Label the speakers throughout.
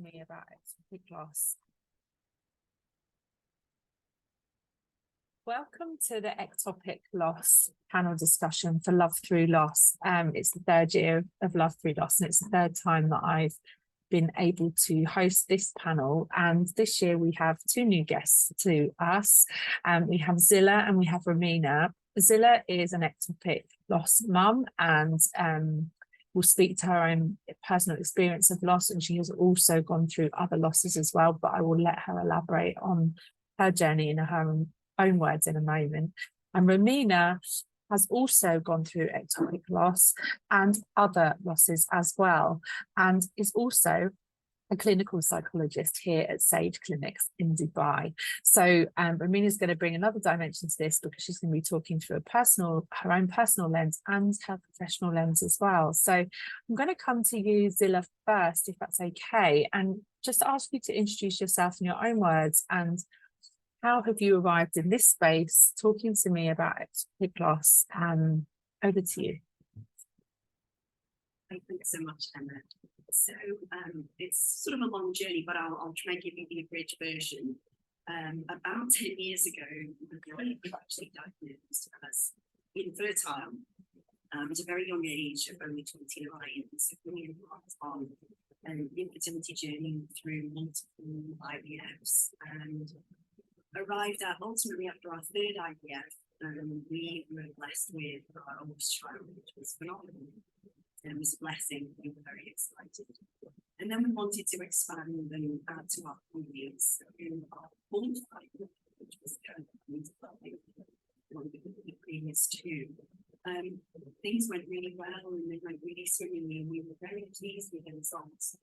Speaker 1: me about ectopic loss. Welcome to the ectopic loss panel discussion for Love Through Loss. It's the third year of Love Through Loss, and it's the third time that I've been able to host this panel. And this year we have two new guests to us. We have Zilla and we have Romina. Zilla is an ectopic loss mum, and will speak to her own personal experience of loss, and she has also gone through other losses as well, but I will let her elaborate on her journey in her own words in a moment. And Romina has also gone through ectopic loss and other losses as well, and is also a clinical psychologist here at Sage Clinics in Dubai. So Romina is going to bring another dimension to this, because she's going to be talking through her own personal lens and her professional lens as well. So I'm going to come to you, Zilla, first, if that's okay, and just ask you to introduce yourself in your own words, and how have you arrived in this space talking to me about ectopic loss? Over to you.
Speaker 2: Thank you so much, Emma. So it's sort of a long journey, but I'll try and give you the abridged version. About 10 years ago, we were actually diagnosed as infertile at a very young age of only 29. So we embarked on an infertility journey through multiple IVFs, and arrived at, ultimately after our third IVF, we were blessed with our oldest child, which was phenomenal. It was a blessing. We were very excited. And then we wanted to expand and add to our audience in our fourth IVF, which was one of the previous two. Things went really well, and they went really swimmingly, and we were very pleased with the results.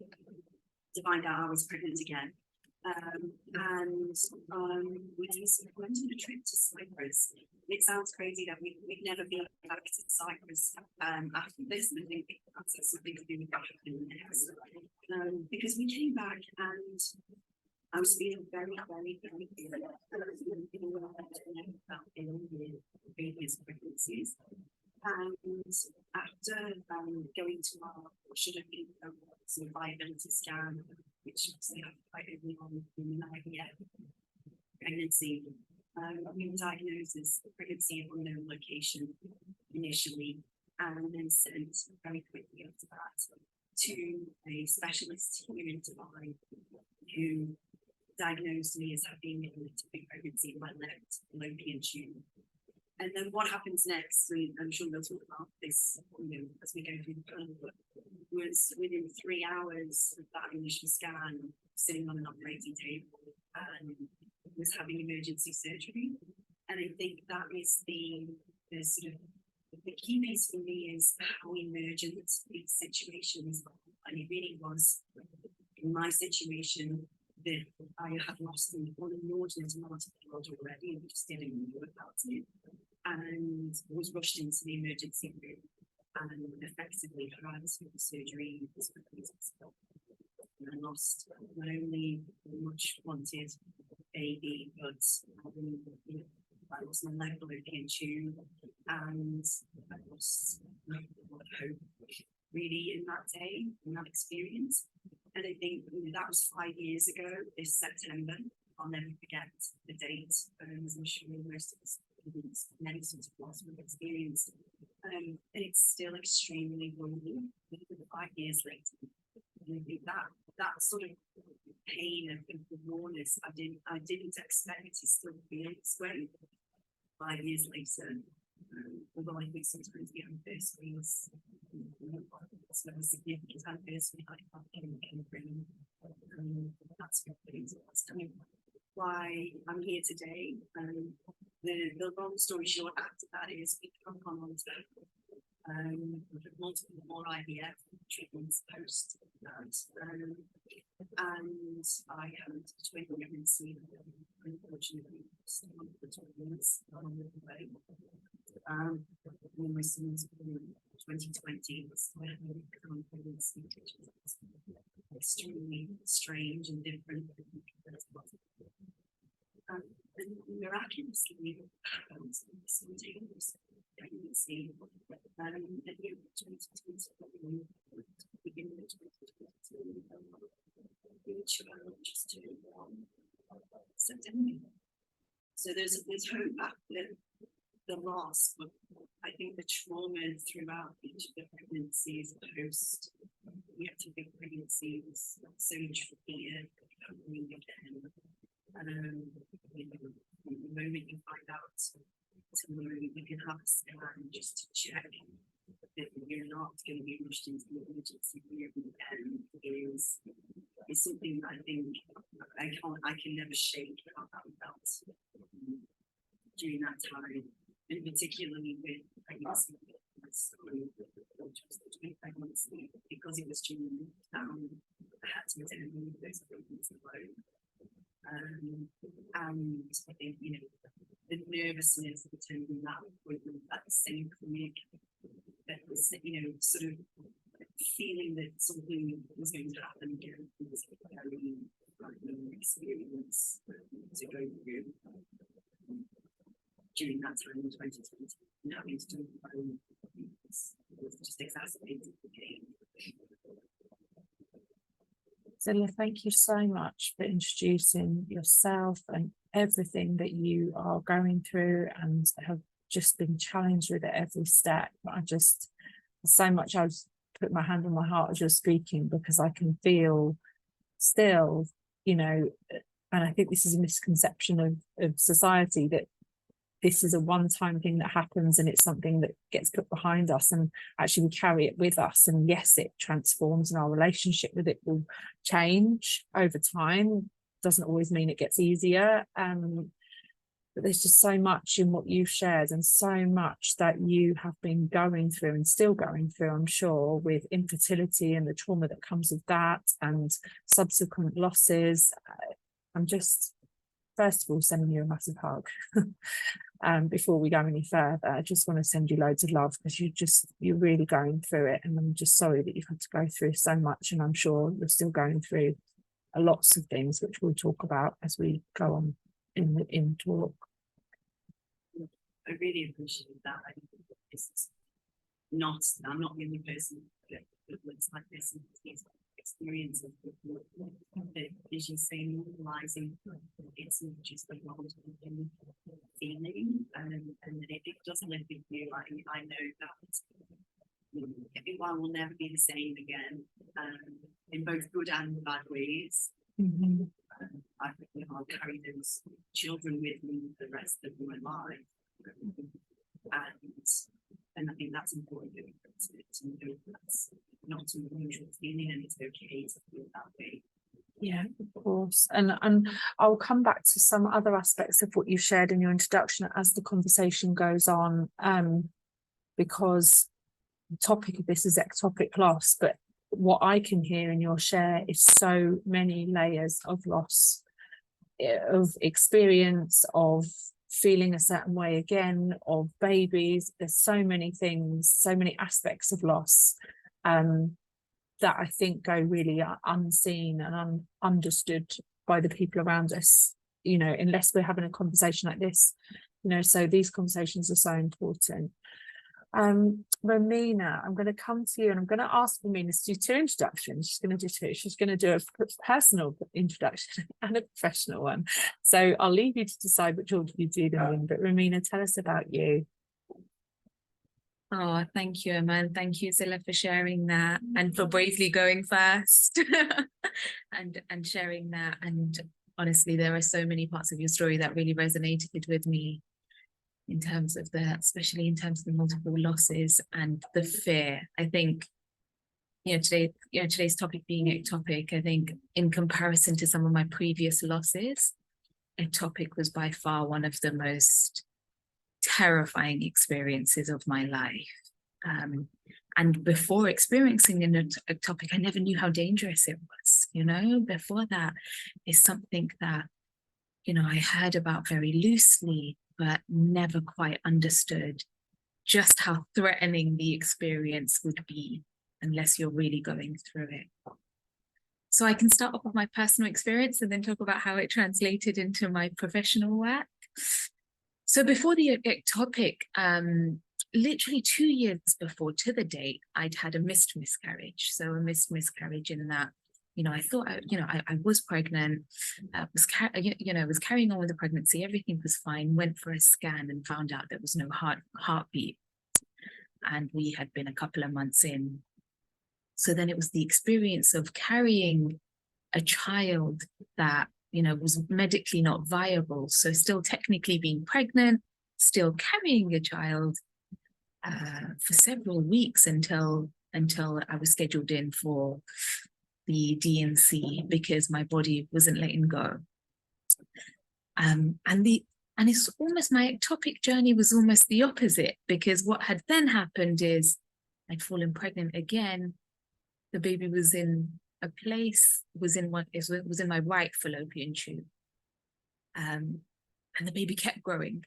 Speaker 2: To find out I was pregnant again. We went on a trip to Cyprus. It sounds crazy that we'd never been back to Cyprus after this, and I think that's something to do with that happening next. Because we came back and I was feeling very, very, very ill. About ill with previous pregnancies. And after going to our, should have been some viability scan, which obviously happened quite early on in an IVF pregnancy, we were diagnosed as a pregnancy of unknown location initially, and then sent very quickly after that to a specialist here in Dubai, who diagnosed me as having an ectopic pregnancy in my left fallopian tube. And then what happens next, and I'm sure we'll talk about this, as we go through the panel, was within 3 hours of that initial scan, sitting on an operating table and was having emergency surgery. And I think that is the sort of the key piece for me, is how emergent these situations are. And it really was, in my situation, that I had lost an inordinate amount of blood already, and just didn't know about it, and was rushed into the emergency room and effectively had the surgery as quickly as possible. And I lost not only a much wanted baby, but I lost my left fallopian tube, and I lost a lot of hope really in that day, in that experience. And I think that was 5 years ago, this September. I'll never forget the date, as I'm sure most of us, many sorts of loss we've experienced. And it's still extremely wounding, 5 years later. And I think that sort of pain of the rawness, I didn't expect to still feel this way 5 years later. Although I think sometimes the anniversary is very significant. Anniversary like that can bring that's kind of why I'm here today. The long story short after that is we come on to multiple more IVF treatments post that. And I had a twin pregnancy, unfortunately, one of the twins along the way. And then my son's in 2020 was my pregnancy, which was extremely strange and different. And miraculously, spontaneous pregnancy at the end of 2020, beginning of 2022, we there's hope after the loss, but I think the trauma throughout each of the pregnancies post ectopic pregnancy was so much fear coming again. You know, from the moment you find out to the moment you can have a scan just to check that you're not going to be rushed into the emergency room again is something that I think I can never shake how that felt during that time, and particularly with pregnancy. Pregnancy, because it was during lockdown, I had to attend those appointments alone. And I think, you know, the nervousness of attending that appointment at the same clinic, that was, you know, sort of feeling that something was going to happen again was a very frightening experience to go through during that time in 2020. And having to do it was just exacerbated the pain.
Speaker 1: Zilla, thank you so much for introducing yourself and everything that you are going through and have just been challenged with at every step. I just, so much, I've put my hand on my heart as you're speaking, because I can feel still, you know, and I think this is a misconception of society, that this is a one-time thing that happens and it's something that gets put behind us, and actually we carry it with us. And yes, it transforms and our relationship with it will change over time. Doesn't always mean it gets easier. But there's just so much in what you've shared, and so much that you have been going through and still going through, I'm sure, with infertility and the trauma that comes with that and subsequent losses. I'm just, first of all, sending you a massive hug. Before we go any further, I just want to send you loads of love, because you're really going through it, and I'm just sorry that you've had to go through so much, and I'm sure you're still going through lots of things which we'll talk about as we go on in talk.
Speaker 2: I really appreciate that. I think it's I'm not the only person that looks like this and has experience of it. As you say, normalizing, it's not just a long-term feeling, and if it doesn't live with you, I know that everyone will never be the same again, in both good and bad ways.
Speaker 1: Mm-hmm.
Speaker 2: I'll carry those children with me for the rest of my life, and I think that's important to know that's not an unusual feeling, and it's okay to feel that way.
Speaker 1: Yeah, of course. And I'll come back to some other aspects of what you shared in your introduction as the conversation goes on, because the topic of this is ectopic loss, but what I can hear in your share is so many layers of loss, of experience, of feeling a certain way again, of babies. There's so many things, so many aspects of loss that I think go really unseen and understood by the people around us, you know, unless we're having a conversation like this, you know. So these conversations are so important. Romina, I'm going to come to you, and I'm going to ask Romina to do two introductions. She's going to do two. She's going to do a personal introduction and a professional one. So I'll leave you to decide which order you do them in. But Romina, tell us about you.
Speaker 3: Oh, thank you, Emma, and thank you, Zilla, for sharing that and for bravely going first and sharing that. And honestly, there are so many parts of your story that really resonated with me, in terms of especially in terms of the multiple losses and the fear. I think, today's topic being ectopic, I think in comparison to some of my previous losses, ectopic was by far one of the most terrifying experiences of my life. And before experiencing an ectopic, I never knew how dangerous it was. Before that, it's something that, I heard about very loosely, but never quite understood just how threatening the experience would be unless you're really going through it. So I can start off with my personal experience and then talk about how it translated into my professional work. So before the ectopic, literally 2 years before, to the date, I'd had a missed miscarriage. So a missed miscarriage in that, I thought, I was pregnant, was carrying on with the pregnancy. Everything was fine. Went for a scan and found out there was no heartbeat. And we had been a couple of months in. So then it was the experience of carrying a child that, was medically not viable. So still technically being pregnant, still carrying a child for several weeks until I was scheduled in for the D&C because my body wasn't letting go. And it's almost, my ectopic journey was almost the opposite, because what had then happened is I'd fallen pregnant again. The baby was in a place, was in my right fallopian tube. And the baby kept growing.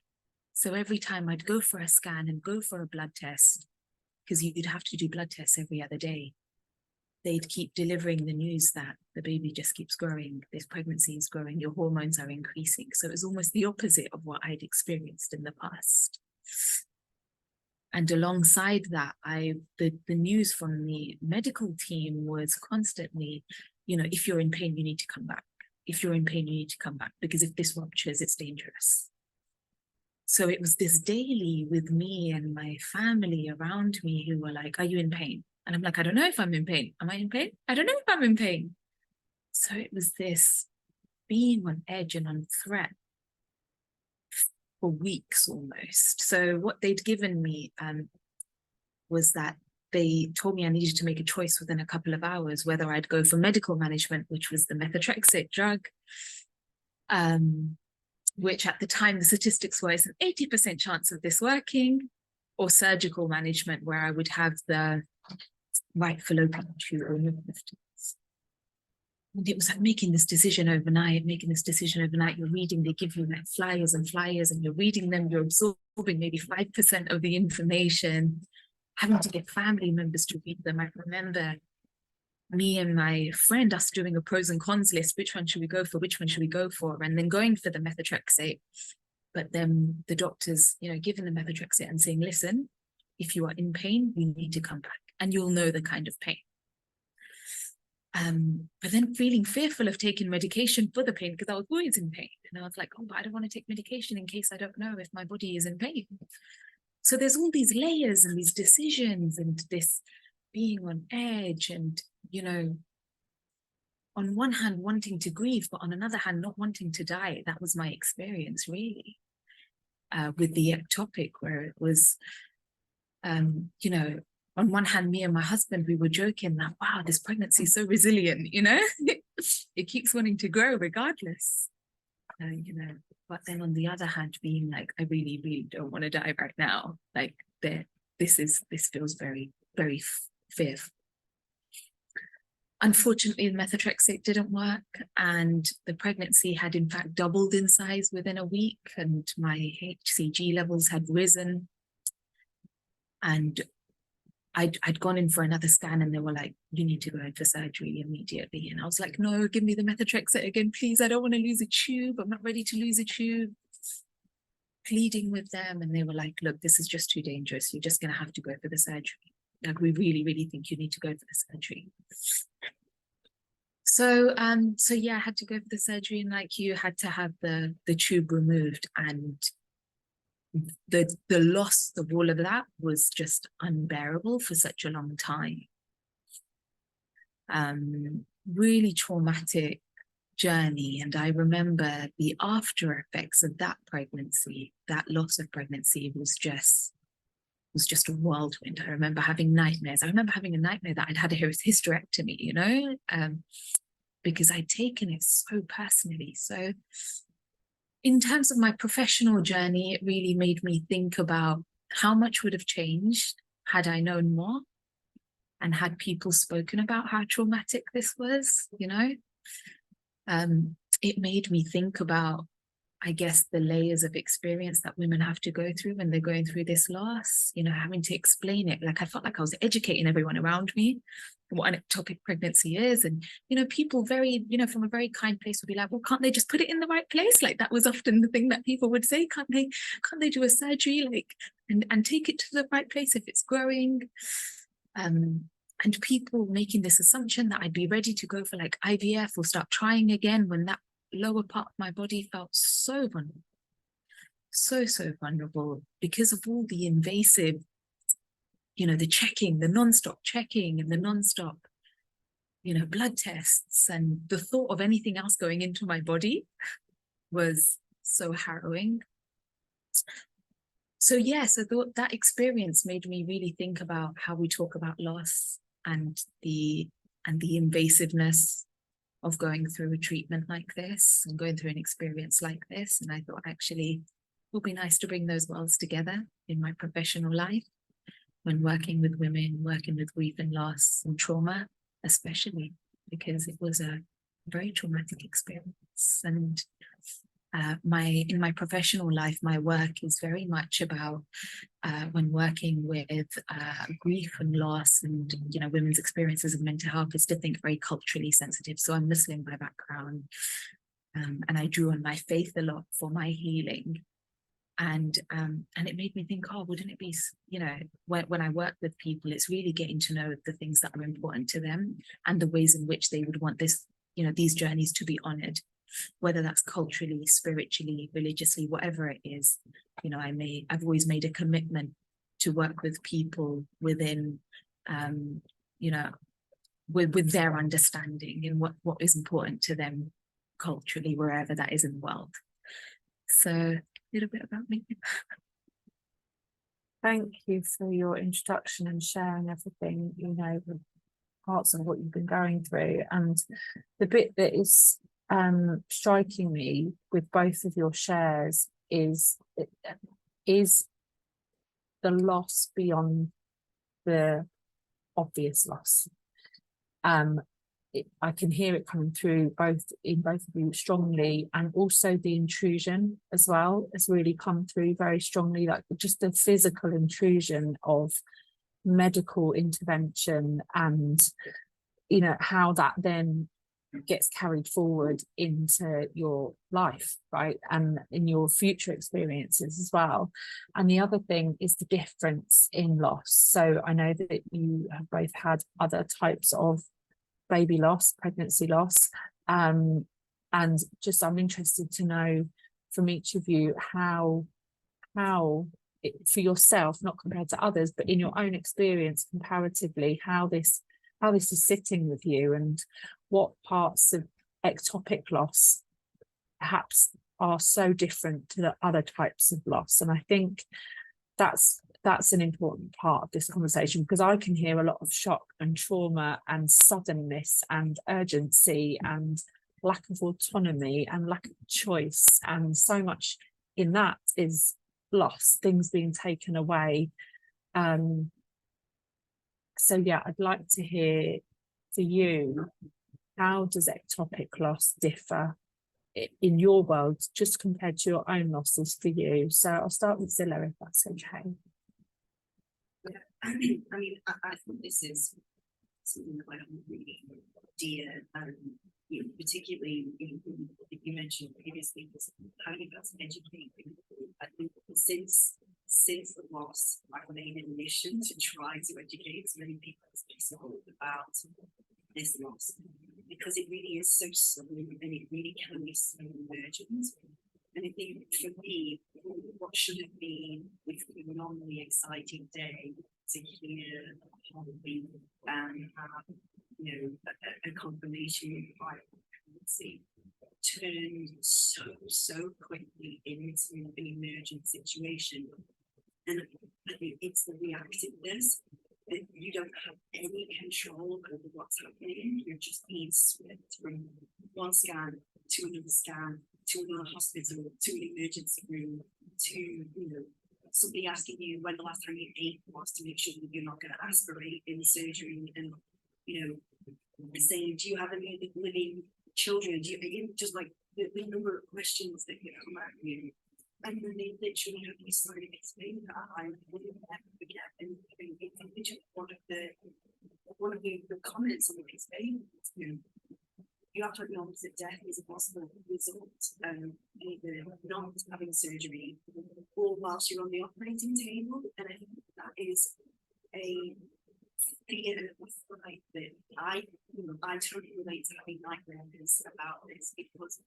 Speaker 3: So every time I'd go for a scan and go for a blood test, because you'd have to do blood tests every other day, they'd keep delivering the news that the baby just keeps growing, this pregnancy is growing, your hormones are increasing. So it was almost the opposite of what I'd experienced in the past. And alongside that, the news from the medical team was constantly, if you're in pain, you need to come back. If you're in pain, you need to come back, because if this ruptures, it's dangerous. So it was this daily with me and my family around me who were like, are you in pain? And I'm like, I don't know if I'm in pain. Am I in pain? I don't know if I'm in pain. So it was this being on edge and on threat for weeks almost. So what they'd given me was that they told me I needed to make a choice within a couple of hours, whether I'd go for medical management, which was the methotrexate drug, which at the time the statistics were, it's an 80% chance of this working, or surgical management, where I would have the right fallopian tube removed. And it was like making this decision overnight. You're reading, they give you like flyers, and you're reading them, you're absorbing maybe 5% of the information, having to get family members to read them. I remember me and my friend, us doing a pros and cons list. Which one should we go for? And then going for the methotrexate. But then the doctors, giving the methotrexate and saying, listen, if you are in pain, you need to come back and you'll know the kind of pain. But then feeling fearful of taking medication for the pain, because I was always in pain. And I was like, oh, but I don't want to take medication in case I don't know if my body is in pain. So there's all these layers and these decisions and this being on edge and, on one hand wanting to grieve, but on another hand not wanting to die. That was my experience really with the ectopic, where it was, on one hand, me and my husband, we were joking that, wow, this pregnancy is so resilient, it keeps wanting to grow regardless, but then on the other hand, being like, I really, really don't want to die right now. Like this feels very, very fearful. Unfortunately, the methotrexate didn't work, and the pregnancy had in fact doubled in size within a week, and my HCG levels had risen. And I'd gone in for another scan, and they were like, you need to go in for surgery immediately. And I was like, no, give me the methotrexate again, please. I don't want to lose a tube. I'm not ready to lose a tube. Pleading with them. And they were like, look, this is just too dangerous. You're just going to have to go for the surgery. Like, we really, really think you need to go for the surgery. So yeah, I had to go for the surgery, and like you had to have the tube removed, and the loss of all of that was just unbearable for such a long time. Really traumatic journey. And I remember the after effects of that pregnancy, that loss of pregnancy was just a whirlwind. I remember having nightmares. I remember having a nightmare that I'd had a hysterectomy, because I'd taken it so personally. So in terms of my professional journey, it really made me think about how much would have changed had I known more and had people spoken about how traumatic this was, It made me think about, I guess, the layers of experience that women have to go through when they're going through this loss, having to explain it. Like, I felt like I was educating everyone around me what an ectopic pregnancy is. And, people very, from a very kind place would be like, well, can't they just put it in the right place? Like, that was often the thing that people would say. Can't they do a surgery, and take it to the right place if it's growing? And And people making this assumption that I'd be ready to go for like IVF or start trying again when that lower part of my body felt so vulnerable, so vulnerable because of all the invasive, you know, the checking, the non-stop checking and the non-stop, you know, blood tests, and the thought of anything else going into my body was so harrowing. So yeah, so that experience made me really think about how we talk about loss and the invasiveness of going through a treatment like this and going through an experience like this. And I thought actually it would be nice to bring those worlds together in my professional life when working with women, working with grief and loss and trauma, especially because it was a very traumatic experience. And in my professional life, my work is very much about when working with grief and loss and, you know, women's experiences of mental health, is to think very culturally sensitive. So I'm Muslim by background, and I drew on my faith a lot for my healing. And it made me think, oh, wouldn't it be, you know, when I work with people, it's really getting to know the things that are important to them and the ways in which they would want this, you know, these journeys to be honored, whether that's culturally, spiritually, religiously, whatever it is. You know, I've always made a commitment to work with people within, you know, with their understanding and what is important to them culturally, wherever that is in the world. So a little bit about me.
Speaker 1: Thank you for your introduction and sharing everything, you know, the parts of what you've been going through. And the bit that is striking me with both of your shares is the loss beyond the obvious loss. I can hear it coming through both of you strongly, and also the intrusion as well has really come through very strongly, like just the physical intrusion of medical intervention, and you know how that then gets carried forward into your life, right, and in your future experiences as well. And the other thing is the difference in loss. So I know that you have both had other types of baby loss, pregnancy loss, and just I'm interested to know from each of you how for yourself, not compared to others, but in your own experience comparatively, how this is sitting with you, and what parts of ectopic loss perhaps are so different to the other types of loss. And I think that's an important part of this conversation, because I can hear a lot of shock and trauma and suddenness and urgency and lack of autonomy and lack of choice, and so much in that is loss, things being taken away. So yeah, I'd like to hear for you, how does ectopic loss differ in your world just compared to your own losses for you? So I'll start with Zilla, if that's okay.
Speaker 2: Yeah. I mean, I think this is something that I don't really dear, you know, particularly you mentioned previously, how you guys educate people. I think since the loss, I've made a mission to try to educate as many people as possible about this loss, because it really is so sudden and it really can be so emergent. And I think for me, what should have been a phenomenally exciting day to hear a heartbeat and have, you know, a confirmation of pregnancy turned so quickly into an emergent situation. And I think it's the reactiveness that you don't have any control over what's happening. You're just being swept from one scan to another scan, to another hospital, to an emergency room, to, you know, somebody asking you when the last time you ate was, to make sure that you're not going to aspirate in surgery, and, you know, saying, do you have any living children? Do you just like the number of questions that can come at you. And then they literally have you started explaining that I wouldn't ever forget. And it's literally one of the comments on the explain, you have to acknowledge that death is a possible result, either not having surgery or whilst you're on the operating table. And I think that is a fear of I totally relate to having nightmares about this, because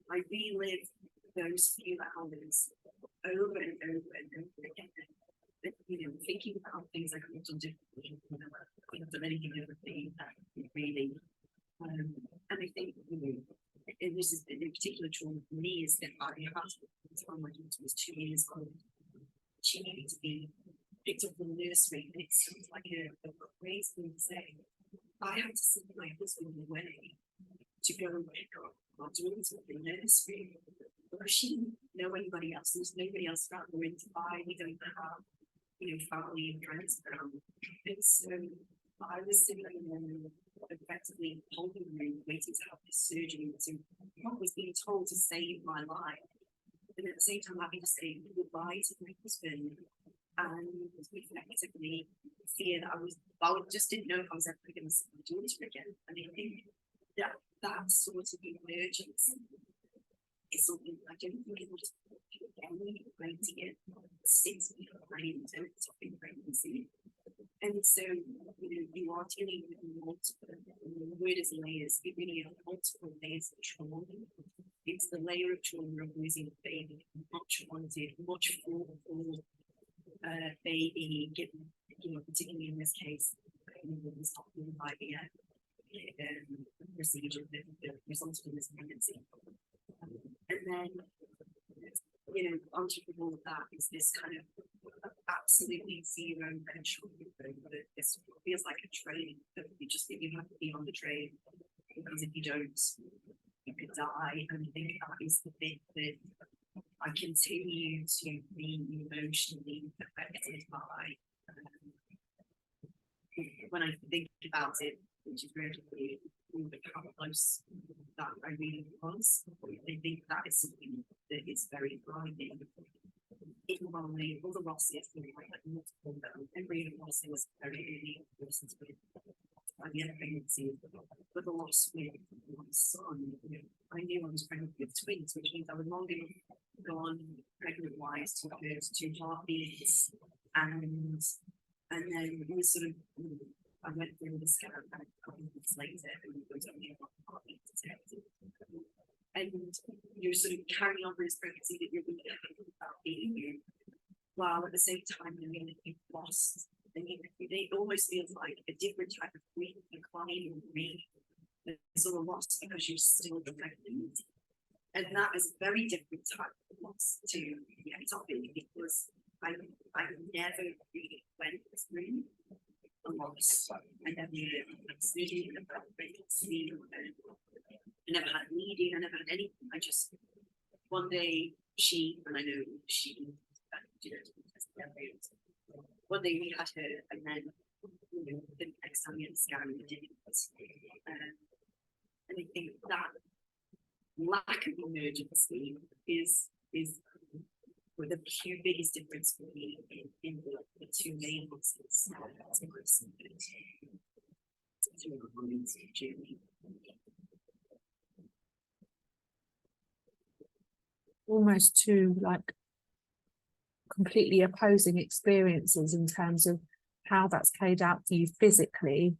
Speaker 2: I relive those few hours over and over and over again. You know, thinking about things I could have done differently, you know, I could have done anything differently, really. And I think, you know, and this is in particular trauma for me, is that I had the time my daughter was 2 years old. She needed to be picked up from the nursery, and it sounds like a crazy thing to say. I had to send my husband away to go and pick up our daughter from the nursery. But she didn't know anybody else. There's nobody else around. We're in Dubai. We don't have, you know, family and friends around. And so I was sitting in effectively holding room, waiting to have this surgery. So what was being told to save my life, and at the same time having to say goodbye to my husband, and effectively fear that I just didn't know if I was ever going to see my daughter again. And I think that sort of emergence is something I don't think it was any idea sits behind ectopic pregnancy. And so, you know, you are dealing with multiple, the word is layers, it really are multiple layers of trauma. It's the layer of trauma of losing a baby, much wanted, much thoughtful baby, given, you know, particularly in this case, was not in IVF procedure that resulted in this pregnancy. And then, you know, on top of all of that is this kind of absolutely zero control. This feels like a train that you have to be on the train, because if you don't, you could die. And I think that is the bit that I continue to be emotionally affected by. When I think about it, which is really how close that I really was, I think that is something that is very driving. In my other losses, like multiple embryo losses, very early losses with IVF pregnancy, but the loss with my son, I knew I was pregnant with twins, which means I was long enough gone pregnant wise to have 2 heartbeats, and then it was sort of, I went through the scan a couple of weeks later, and there was only 1 heartbeat detected. And you're sort of carrying on this pregnancy that you're really thinking about being you, while at the same time, I mean, you've lost, and it almost feels like a different type of grief, decline and grief. There's a loss because you're still pregnant. And that is a very different type of loss to the ectopic, because I never really went through a loss. I never had surgery, I never had pregnancy, I never had bleeding, I never had anything. I just, one day and I know she, one day we had her, and then, you know, the next time we had a scan, we didn't. And I think that lack of emergency is the biggest difference for me in the 2 main losses.
Speaker 1: Almost 2 like completely opposing experiences in terms of how that's played out for you physically,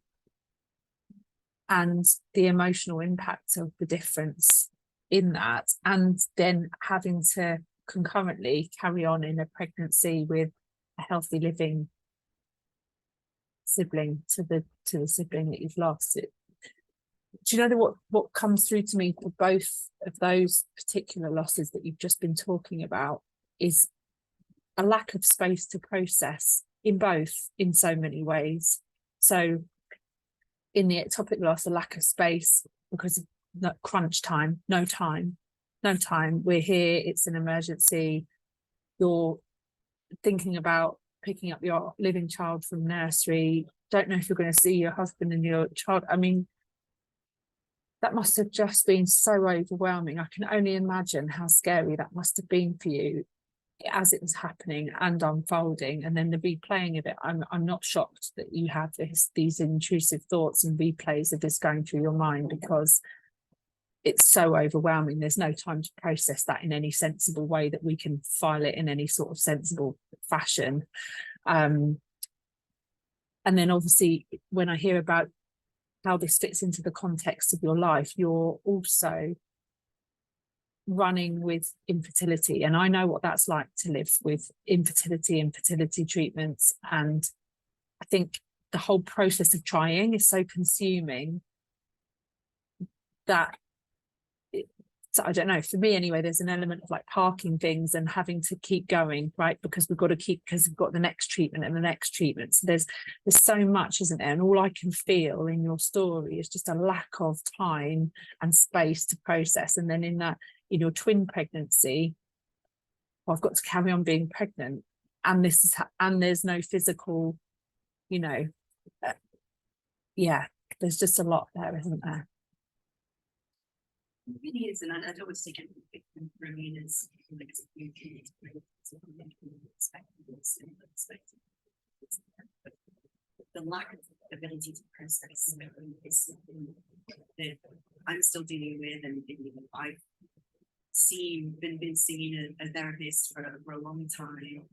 Speaker 1: and the emotional impact of the difference in that, and then having to concurrently carry on in a pregnancy with a healthy living sibling to the sibling that you've lost. Do you know what comes through to me for both of those particular losses that you've just been talking about is a lack of space to process in both, in so many ways. So in the ectopic loss, a lack of space because of crunch time, no time, we're here, it's an emergency, you're thinking about picking up your living child from nursery, don't know if you're going to see your husband and your child. I mean, that must have just been so overwhelming. I can only imagine how scary that must have been for you as it was happening and unfolding. And then the replaying of it, I'm not shocked that you have these intrusive thoughts and replays of this going through your mind, because it's so overwhelming. There's no time to process that in any sensible way that we can file it in any sort of sensible fashion. And then obviously when I hear about how this fits into the context of your life, you're also running with infertility. And I know what that's like to live with infertility and fertility treatments. And I think the whole process of trying is so consuming that so I don't know, for me anyway, there's an element of like parking things and having to keep going, right? Because we've got the next treatment and the next treatment. So there's so much, isn't there? And all I can feel in your story is just a lack of time and space to process. And then in your twin pregnancy, well, I've got to carry on being pregnant, and there's no physical, there's just a lot there, isn't there?
Speaker 2: It really is, and I don't want to take anything from me as the lack of ability to process is something that I'm still dealing with, and I've been seeing a therapist for a long time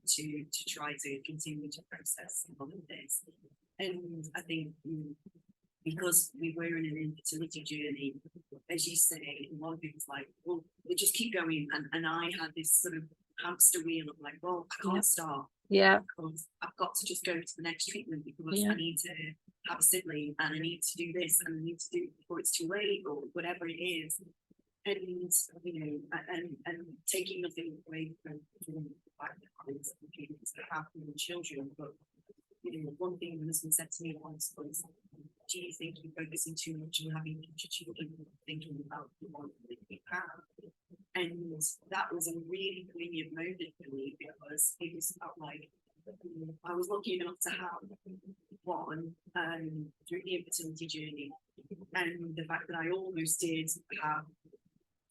Speaker 2: to try to continue to process all of this. And I think because we were in an infertility journey, as you say, a lot of people's like, well, we just keep going. And I had this sort of hamster wheel of like, well, I can't start.
Speaker 1: Yeah.
Speaker 2: Because I've got to just go to the next treatment because I need to have a sibling and I need to do this and I need to do it before it's too late or whatever it is. And and taking nothing away from the fact that have children, but one thing the husband said to me once was, do you think you're focusing too much on having future children, thinking about the one that you have? And that was a really poignant moment for me, because it was about like, I was lucky enough to have one through the infertility journey, and the fact that I almost did have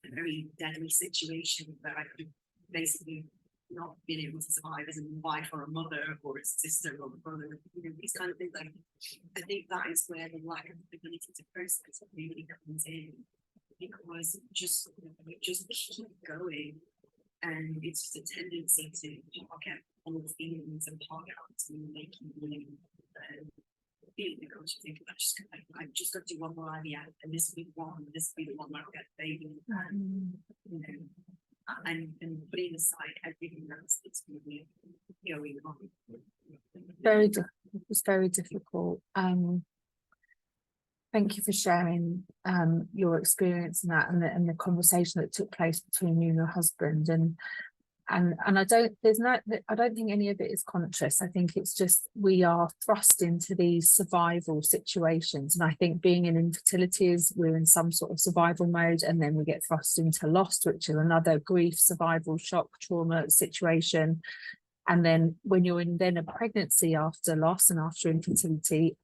Speaker 2: a very deadly situation that I could basically not been able to survive as a wife or a mother or a sister or a brother, these kind of things. Like, I think that is where the lack of ability to process really comes in, because you just keep going, and it's just a tendency to park out all the feelings and park out to make you feel, because you think I've just got to do one more IVF, and this will be the one where I'll get a baby, and putting aside everything else that's really going on. It's very difficult.
Speaker 1: Thank you for sharing your experience in that, and the conversation that took place between you and your husband. And I don't think any of it is conscious. I think it's just we are thrust into these survival situations, and I think being in infertility is we're in some sort of survival mode, and then we get thrust into loss, which is another grief, survival, shock, trauma situation. And then when you're in then a pregnancy after loss and after infertility,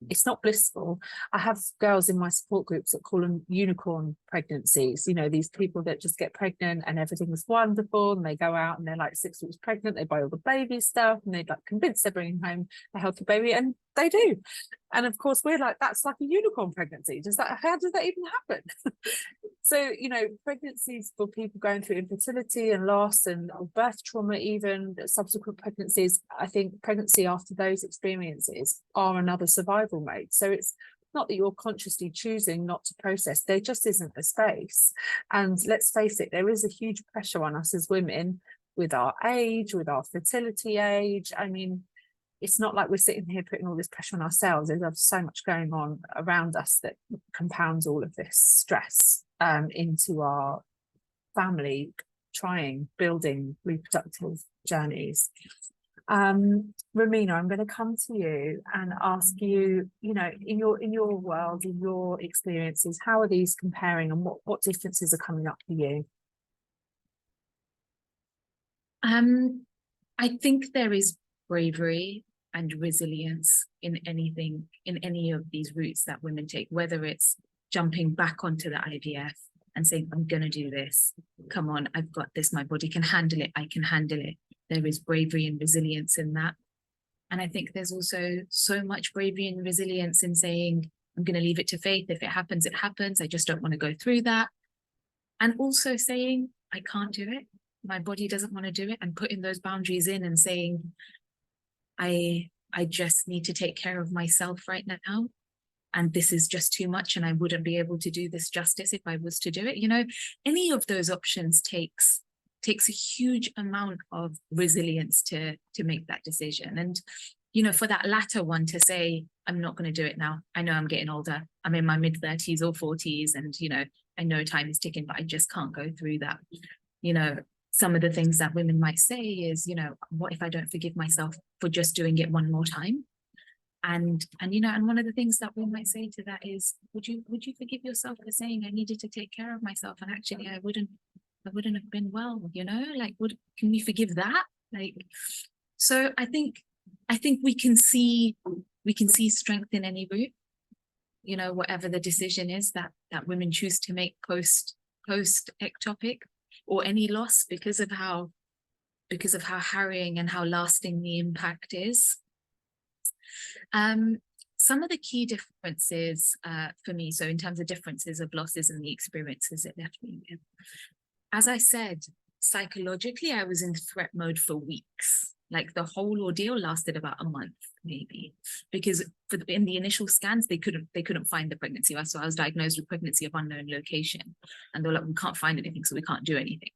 Speaker 1: it's not blissful. I have girls in my support groups that call them unicorn pregnancies. These people that just get pregnant and everything is wonderful, and they go out and they're like 6 weeks pregnant, they buy all the baby stuff, and they're like convinced they're bringing home a healthy baby, and they do. And of course we're like, that's like a unicorn pregnancy. How does that even happen? So, pregnancies for people going through infertility and loss and birth trauma, even subsequent pregnancies, I think pregnancy after those experiences are another survival mode. So it's not that you're consciously choosing not to process, there just isn't a space. And let's face it, there is a huge pressure on us as women with our age, with our fertility age. I mean, it's not like we're sitting here putting all this pressure on ourselves. There's so much going on around us that compounds all of this stress into our family building reproductive journeys. Ramina, I'm going to come to you and ask you, in your world, in your experiences, how are these comparing, and what differences are coming up for you?
Speaker 3: I think there is bravery and resilience in any of these routes that women take, whether it's jumping back onto the IVF and saying, I'm going to do this. Come on, I've got this. My body can handle it. I can handle it. There is bravery and resilience in that. And I think there's also so much bravery and resilience in saying, I'm going to leave it to faith. If it happens, it happens. I just don't want to go through that. And also saying, I can't do it. My body doesn't want to do it, and putting those boundaries in and saying, I just need to take care of myself right now. and this is just too much, and I wouldn't be able to do this justice if I was to do it. You know, any of those options takes a huge amount of resilience to make that decision. And, you know, for that latter one to say, I'm not going to do it now. I know I'm getting older. I'm in my mid-30s or 40s, and, you know, I know time is ticking, but I just can't go through that. You know, some of the things that women might say is, you know, what if I don't forgive myself for just doing it one more time? And you know, and one of the things that we might say to that is, would you forgive yourself for saying I needed to take care of myself, and actually I wouldn't have been well, you know, like, can we forgive that? Like, so I think we can see strength in any route, you know, whatever the decision is that women choose to make post ectopic, or any loss, because of how harrowing and how lasting the impact is. Some of the key differences for me, so in terms of differences of losses and the experiences it left me with, as I said, psychologically, I was in threat mode for weeks. Like, the whole ordeal lasted about a month, maybe, because in the initial scans, they couldn't find the pregnancy. So I was diagnosed with pregnancy of unknown location, and they were like, we can't find anything, so we can't do anything.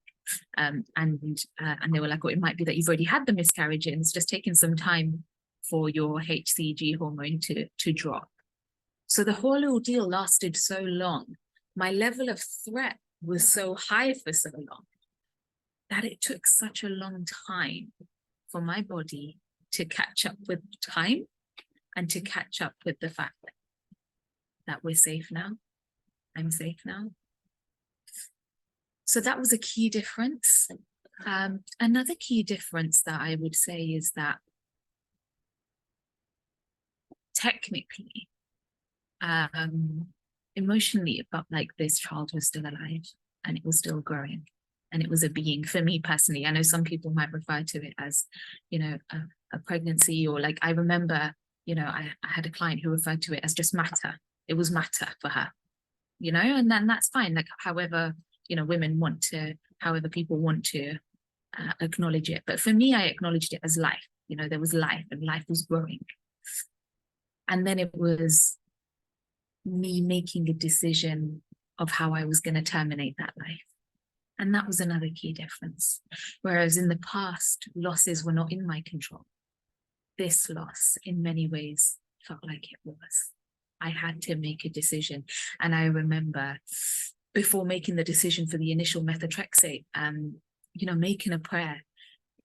Speaker 3: And they were like, well, it might be that you've already had the miscarriage, and it's just taken some time for your HCG hormone to drop. So the whole ordeal lasted so long. My level of threat was so high for so long that it took such a long time for my body to catch up with time, and to catch up with the fact that we're safe now. I'm safe now. So that was a key difference. Another key difference that I would say is that technically, emotionally, it felt like this child was still alive, and it was still growing, and it was a being. For me personally, I know some people might refer to it as, you know, a pregnancy, or like, I remember, you know, I had a client who referred to it as just matter. It was matter for her, you know, and then that's fine. Like, however, you know, however people want to acknowledge it. But for me, I acknowledged it as life. You know, there was life, and life was growing. And then it was me making a decision of how I was going to terminate that life. And that was another key difference. Whereas in the past, losses were not in my control. This loss, in many ways, felt like it was. I had to make a decision. And I remember, before making the decision for the initial methotrexate, you know, making a prayer,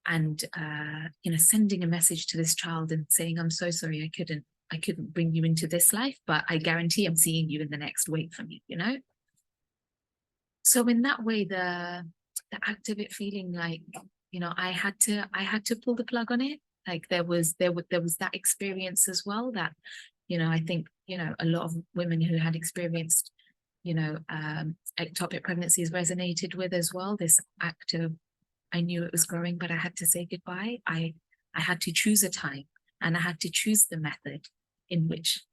Speaker 3: and you know, sending a message to this child and saying, I'm so sorry, I couldn't bring you into this life, but I guarantee I'm seeing you in the next. Wait for me, you know? So in that way, the act of it feeling like, you know, I had to pull the plug on it. Like, there was that experience as well, that, you know, I think, you know, a lot of women who had experienced, you know, ectopic pregnancies resonated with as well. This act of, I knew it was growing, but I had to say goodbye. I had to choose a time, and I had to choose the method in which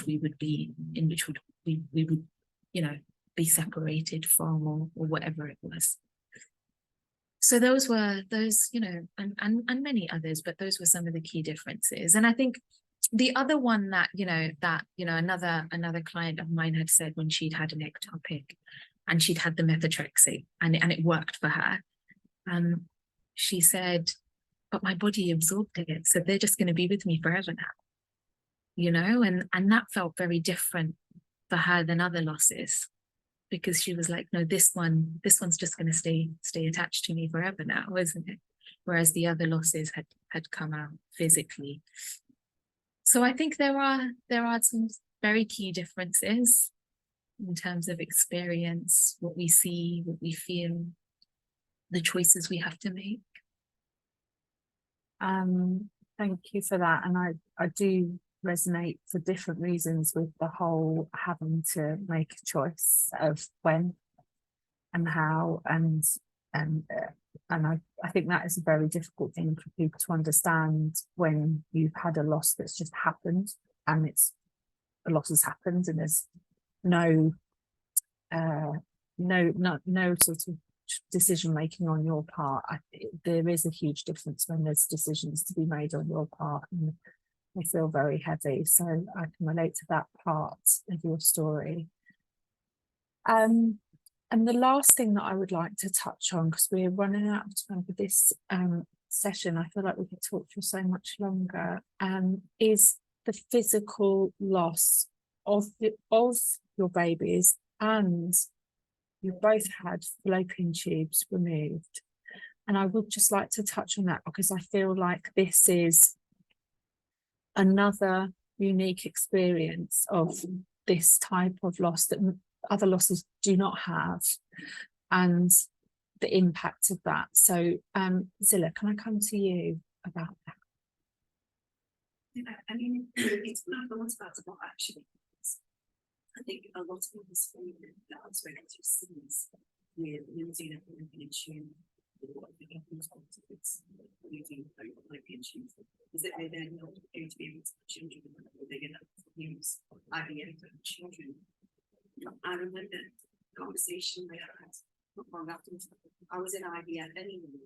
Speaker 3: we would, you know, be separated from, or whatever it was. So those, you know, and many others, but those were some of the key differences. And I think the other one that, you know, another client of mine had said, when she'd had an ectopic and she'd had the methotrexate, and it worked for her, she said, but my body absorbed it, so they're just going to be with me forever now, you know. And that felt very different for her than other losses, because she was like, no, this one's just going to stay attached to me forever now, isn't it? Whereas the other losses had come out physically. So I think there are some very key differences in terms of experience, what we see, what we feel, the choices we have to make.
Speaker 1: Thank you for that. And I do resonate for different reasons with the whole having to make a choice of when and how, and I think that is a very difficult thing for people to understand, when you've had a loss that's just happened, and a loss has happened, and there's no sort of decision making on your part. There is a huge difference when there's decisions to be made on your part, and they feel very heavy. So I can relate to that part of your story. And the last thing that I would like to touch on, because we're running out of time for this session, I feel like we could talk for so much longer, is the physical loss of your babies, and you both had fallopian tubes removed. And I would just like to touch on that, because I feel like this is another unique experience of this type of loss that other losses do not have, and the impact of that. So Zilla, can I come to you about that?
Speaker 2: I mean, it's not a lot about actually. I think a lot of people say that I was going through scenes with losing a fallopian tube, what the happens after it's losing a fallopian tube. Is that they're then not going to be able to have children, or they're going to use IVF for children. I remember the conversation we had not long afterwards. I was in IVF anyway,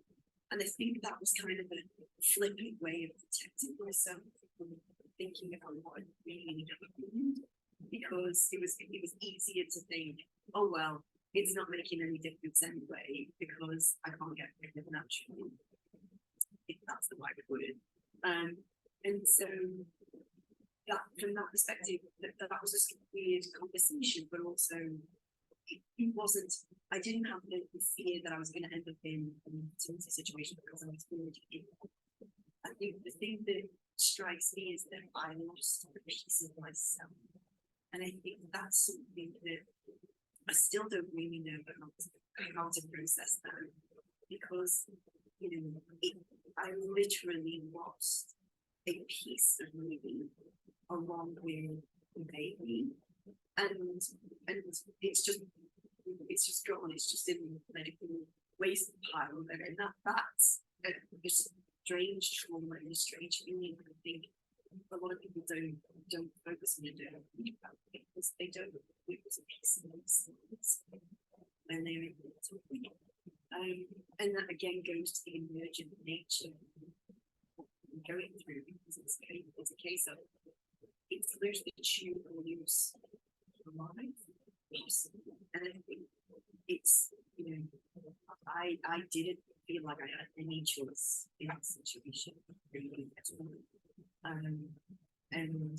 Speaker 2: and I think that was kind of a flippant way of protecting myself from thinking about what really happened, because it was easier to think, oh well, it's not making any difference anyway because I can't get pregnant naturally, if that's the right word. And so that, from that perspective, that was just a weird conversation, but also it wasn't, I didn't have the fear that I was going to end up in a fertility situation because I was already in. I think the thing that strikes me is that I lost a piece of myself. And I think that's something that I still don't really know how to process that, because, you know, I literally lost a piece of me along with the baby, and it's just gone. It's just in the medical waste pile, and that's a strange trauma and a strange feeling. I think a lot of people don't focus on it, don't think about it, because they don't. It was a piece of themselves, and they're able to think. And that again goes to the emergent nature of what we're going through, because it's a case of it's lose the tube or lose the life. And I think it's, you know, I didn't feel like I had any choice in that situation, really, at all. And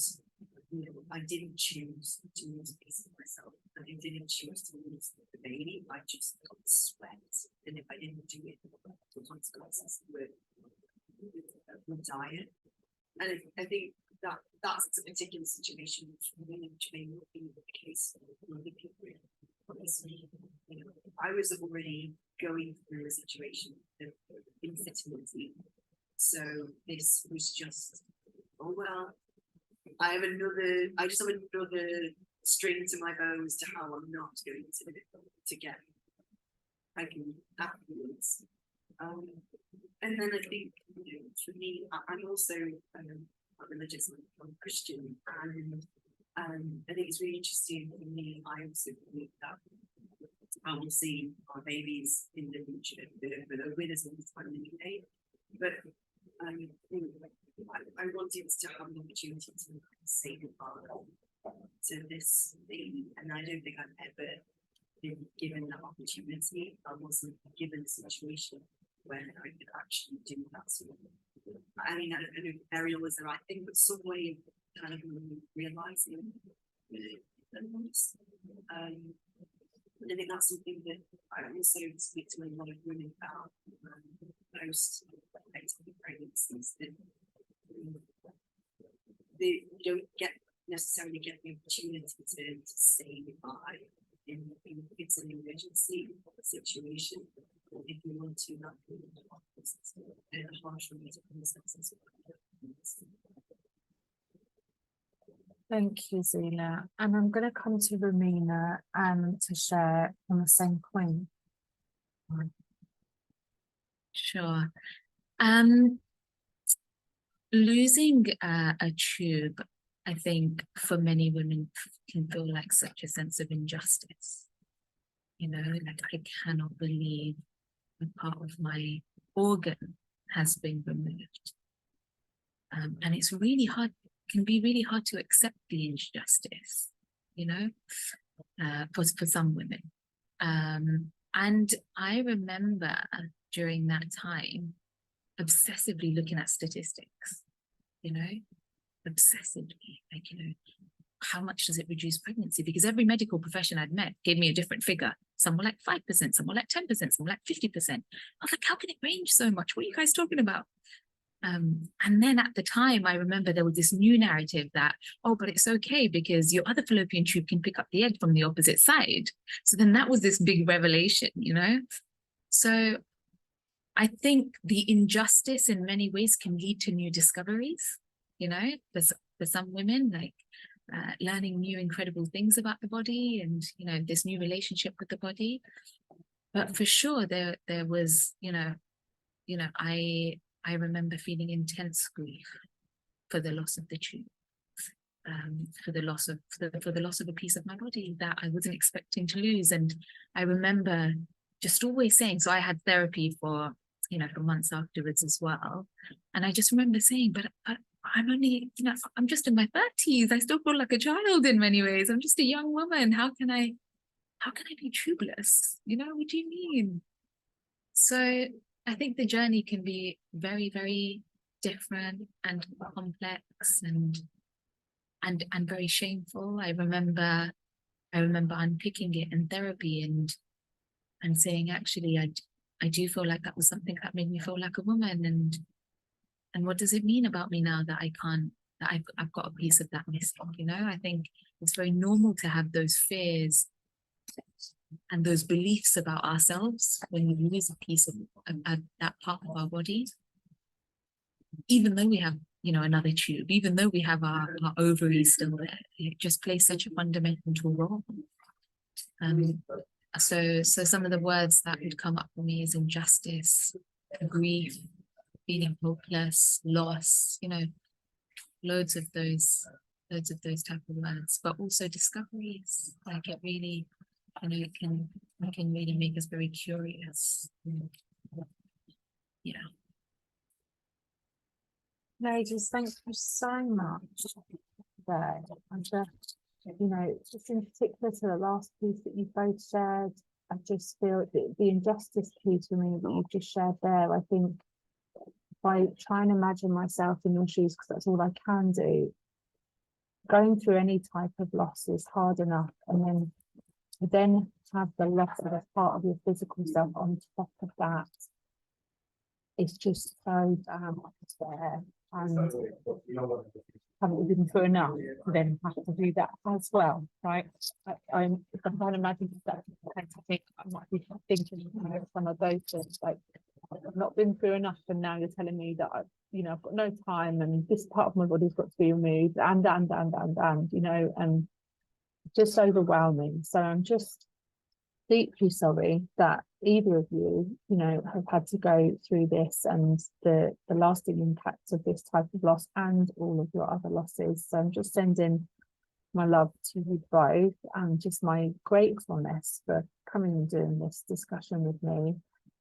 Speaker 2: you know, I didn't choose to lose a piece of myself, and I didn't choose to lose the baby. I just got swept, and if I didn't do it, the consequences would die. And I think that's a particular situation which may not be the case for other people. Obviously, you know, I was already going through a situation of infertility, so this was just, oh well, I just have another string to my bow as to how I'm not going to get pregnant afterwards. And then I think, you know, for me, I'm also religious, I'm Christian, and I think it's really interesting for me. I also believe that I will see our babies in the future, they're with us all the time anyway. But I wanted to have an opportunity to say goodbye to this thing, and I don't think I've ever been given that opportunity. I wasn't given a situation where I could actually do that sort of thing. I mean, I don't know if burial is the right thing, but some way of kind of realizing and I think that's something that I also speak to a lot of women about post-ectopic pregnancies, that they don't necessarily get the opportunity to say goodbye if it's an emergency situation. If you want to, that can be a harsh process.
Speaker 1: Thank you, Zila. And I'm going to come to Romina to share on the same point.
Speaker 3: Sure. Losing a tube, I think, for many women can feel like such a sense of injustice. You know, like, I cannot believe a part of my organ has been removed. And it's really hard can be really hard to accept the injustice, you know, for some women. And I remember during that time obsessively looking at statistics, you know, obsessively, like, you know, how much does it reduce pregnancy? Because every medical profession I'd met gave me a different figure. Some were like 5%, some were like 10%, some were like 50%. I was like, how can it range so much? What are you guys talking about? And then at the time, I remember there was this new narrative that, oh, but it's okay because your other fallopian tube can pick up the egg from the opposite side. So then that was this big revelation, you know? So I think the injustice in many ways can lead to new discoveries, you know, for some women, like learning new incredible things about the body and, you know, this new relationship with the body. But for sure, there was, I remember feeling intense grief for the loss of the tube, for the loss of a piece of my body that I wasn't expecting to lose. And I remember just always saying, so I had therapy for months afterwards as well. And I just remember saying, but I'm only, I'm just in my 30s. I still feel like a child in many ways. I'm just a young woman. How can I be tubeless? What do you mean? So I think the journey can be very, very different and complex and very shameful. I remember unpicking it in therapy and saying, actually, I do feel like that was something that made me feel like a woman. And what does it mean about me now that I've got a piece of that missing? I think it's very normal to have those fears and those beliefs about ourselves when we lose a piece of that part of our body, even though we have another tube, even though we have our ovaries still there. It just plays such a fundamental role. So some of the words that would come up for me is injustice, grief, feeling hopeless, loss, loads of those type of words, but also discoveries. Like it really, it can really make us very curious. Yeah.
Speaker 1: Ladies, thank you so much there. And just in particular to the last piece that you both shared, I just feel the injustice piece for me that you've just shared there, I think by trying to imagine myself in your shoes, because that's all I can do, going through any type of loss is hard enough, and then have the loss of a part of your physical self on top of that, it's just so damn unfair. And haven't been through enough to then have to do that as well, right? I'm trying to imagine that. I think I might be thinking some of those things, like I've not been through enough, and now you're telling me that I've got no time, and this part of my body's got to be removed, and just overwhelming. So I'm just deeply sorry that either of you, have had to go through this and the lasting impact of this type of loss and all of your other losses. So I'm just sending my love to you both and just my gratefulness for coming and doing this discussion with me.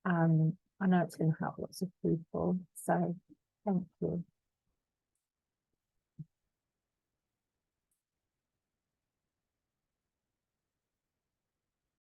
Speaker 1: I know it's going to help lots of people. So thank you.